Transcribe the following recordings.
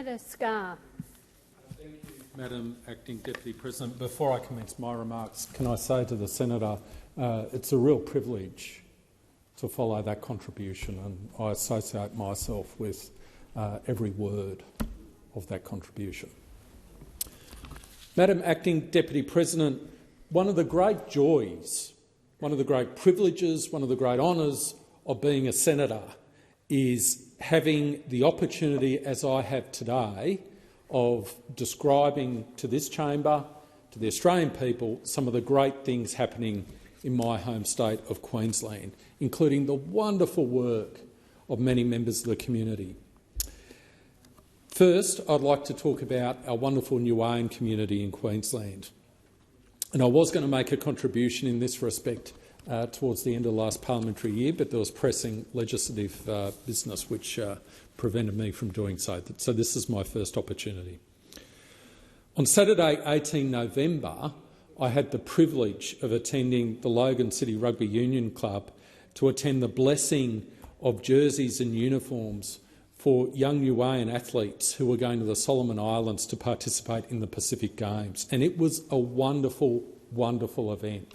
Senator Scarr. Thank you, Madam Acting Deputy President. Before I commence my remarks, can I say to the Senator, it's a real privilege to follow that contribution, and I associate myself with every word of that contribution. Madam Acting Deputy President, one of the great joys, one of the great privileges, one of the great honours of being a senator is having the opportunity, as I have today, of describing to this chamber, to the Australian people, some of the great things happening in my home state of Queensland, including the wonderful work of many members of the community. First, I'd like to talk about our wonderful Niuean community in Queensland. And I was going to make a contribution in this respect towards the end of the last parliamentary year, but there was pressing legislative business which prevented me from doing so. So this is my first opportunity. On Saturday, 18 November, I had the privilege of attending the Logan City Rugby Union Club to attend the blessing of jerseys and uniforms for young Niuean athletes who were going to the Solomon Islands to participate in the Pacific Games. And it was a wonderful, wonderful event.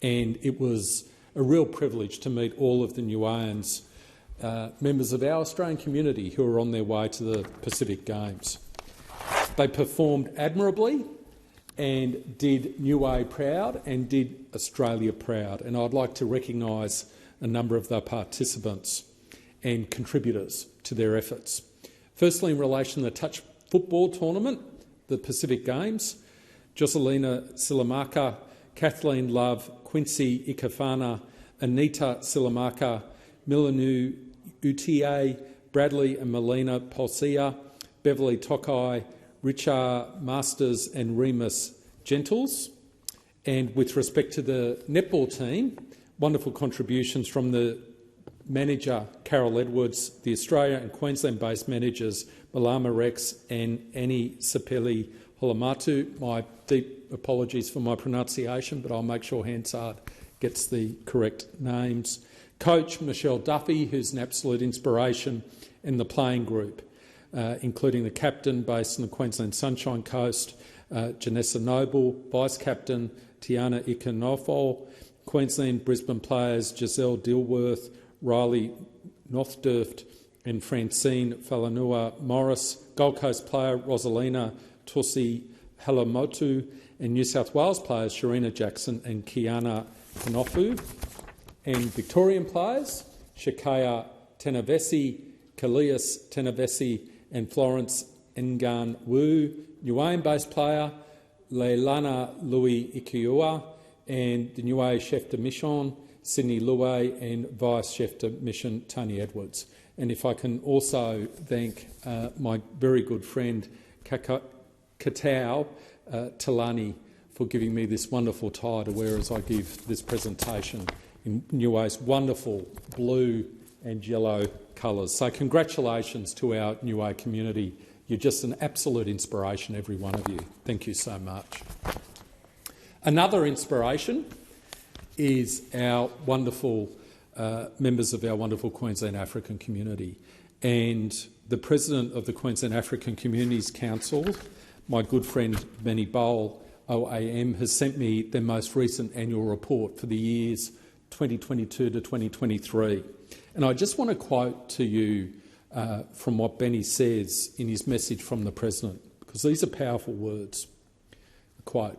And it was a real privilege to meet all of the Niueans, members of our Australian community who were on their way to the Pacific Games. They performed admirably and did Niue proud and did Australia proud. And I'd like to recognise a number of the participants and contributors to their efforts. Firstly, in relation to the touch football tournament, the Pacific Games, Joselina Silamaka, Kathleen Love, Quincy Ikefana, Anita Silamaka, Milanu Utie, Bradley and Melina Polsia, Beverly Tokai, Richard Masters and Remus Gentles. And with respect to the netball team, wonderful contributions from the manager Carol Edwards, the Australia and Queensland-based managers Malama Rex and Annie Sapeli Holamatu. My deep apologies for my pronunciation, but I'll make sure Hansard gets the correct names. Coach Michelle Duffy, who's an absolute inspiration, and the playing group, including the captain based on the Queensland Sunshine Coast, Janessa Noble, vice-captain Tiana Ikanofo, Queensland Brisbane players Giselle Dilworth, Riley Northdurft and Francine Falanua Morris, Gold Coast player Rosalina Tosi Halamotu, and New South Wales players Sharina Jackson and Kiana Kanofu, and Victorian players Shakaya Tenavesi, Kalias Tenavesi and Florence Ngan Wu, Niuean-based player Leilana Louis Ikiua, and the Niue chef de mission Sydney Louet and Vice Chef de Mission Tony Edwards. And if I can also thank my very good friend Katao Talani for giving me this wonderful tie to wear as I give this presentation in Niue's wonderful blue and yellow colours. So congratulations to our Niue community. You're just an absolute inspiration, every one of you. Thank you so much. Another inspiration is our wonderful members of our wonderful Queensland African community. And the President of the Queensland African Communities Council, my good friend Benny Bowl, OAM, has sent me their most recent annual report for the years 2022 to 2023. And I just want to quote to you from what Benny says in his message from the President, because these are powerful words. Quote,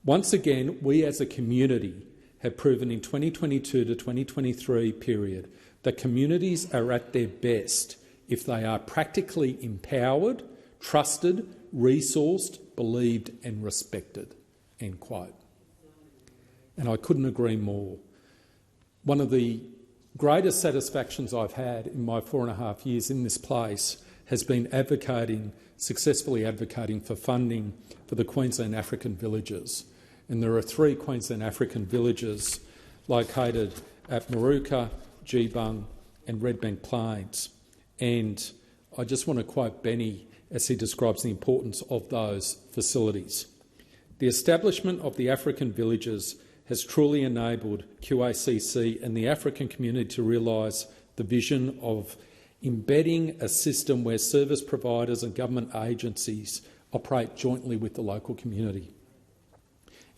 "Once again, we as a community have proven in 2022 to 2023 period that communities are at their best if they are practically empowered, trusted, resourced, believed and respected." End quote. And I couldn't agree more. One of the greatest satisfactions I've had in my 4.5 years in this place has been successfully advocating for funding for the Queensland African villages. And there are 3 Queensland African villages located at Maruka, Geebung and Redbank Plains. And I just want to quote Benny as he describes the importance of those facilities. "The establishment of the African villages has truly enabled QACC and the African community to realise the vision of embedding a system where service providers and government agencies operate jointly with the local community.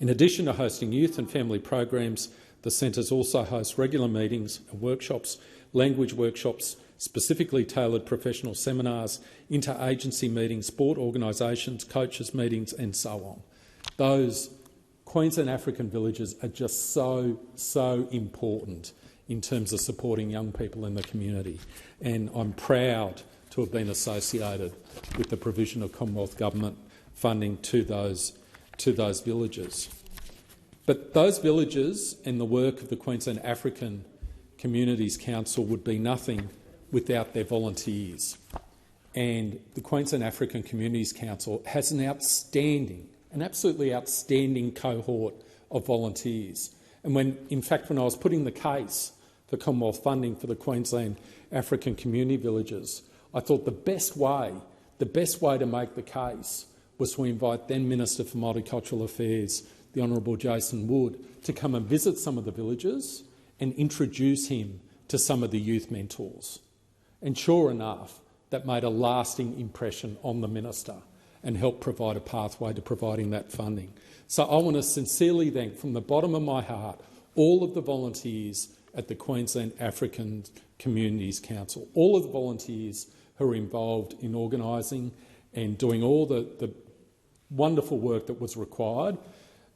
In addition to hosting youth and family programs, the centres also host regular meetings and workshops, language workshops, specifically tailored professional seminars, inter-agency meetings, sport organisations, coaches meetings and so on. Those Queensland African villages are just so important in terms of supporting young people in the community, and I'm proud to have been associated with the provision of Commonwealth Government funding to those villages. But those villages and the work of the Queensland African Communities Council would be nothing without their volunteers. And the Queensland African Communities Council has an absolutely outstanding cohort of volunteers. And in fact, when I was putting the case for Commonwealth funding for the Queensland African community villages, I thought the best way to make the case was to invite then Minister for Multicultural Affairs, the Honourable Jason Wood, to come and visit some of the villages and introduce him to some of the youth mentors. And sure enough, that made a lasting impression on the Minister and helped provide a pathway to providing that funding. So I want to sincerely thank, from the bottom of my heart, all of the volunteers at the Queensland African Communities Council, all of the volunteers who are involved in organising and doing all the wonderful work that was required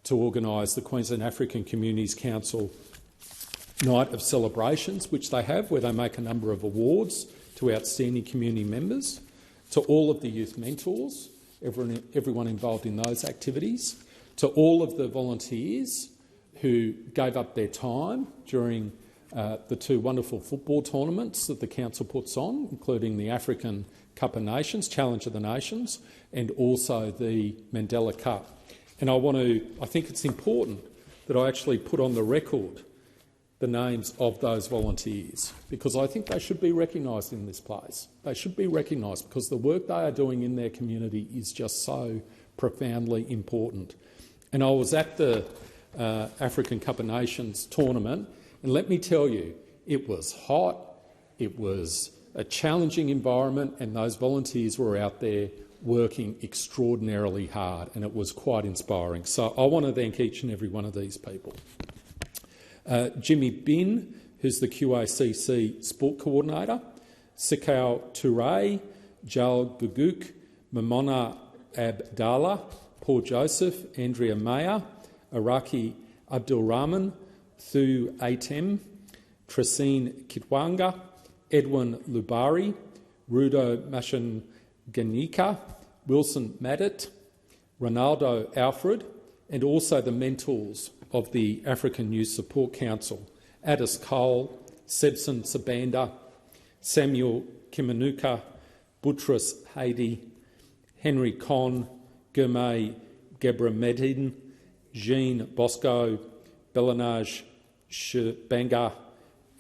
to organise the Queensland African Communities Council Night of Celebrations, which they have, where they make a number of awards to outstanding community members, to all of the youth mentors, everyone involved in those activities, to all of the volunteers who gave up their time during the two wonderful football tournaments that the Council puts on, including the African Cup of Nations, Challenge of the Nations, and also the Mandela Cup. And I think it's important that I actually put on the record the names of those volunteers, because I think they should be recognised in this place. They should be recognised because the work they are doing in their community is just so profoundly important. And I was at the African Cup of Nations tournament, and let me tell you, it was hot, it was a challenging environment, and those volunteers were out there working extraordinarily hard, and it was quite inspiring. So I want to thank each and every one of these people. Jimmy Bin, who's the QACC Sport Coordinator, Sikau Toure, Jal Guguk, Mamona Abdallah, Paul Joseph, Andrea Mayer, Araki Abdul Rahman, Thu Atem, Tracine Kitwanga, Edwin Lubari, Rudo Mashanganika, Wilson Madit, Ronaldo Alfred, and also the mentors of the African Youth Support Council, Addis Cole, Sebson Sabanda, Samuel Kimanuka, Buttress Haidi, Henry Conn, Gurmay Gebramedin, Jean Bosco, Belanaj Shbanga,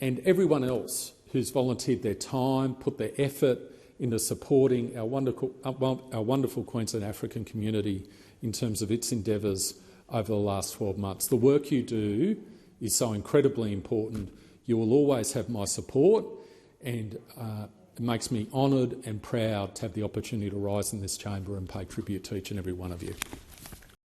and everyone else who's volunteered their time, put their effort into supporting our wonderful Queensland African community in terms of its endeavours over the last 12 months. The work you do is so incredibly important. You will always have my support, and it makes me honoured and proud to have the opportunity to rise in this chamber and pay tribute to each and every one of you.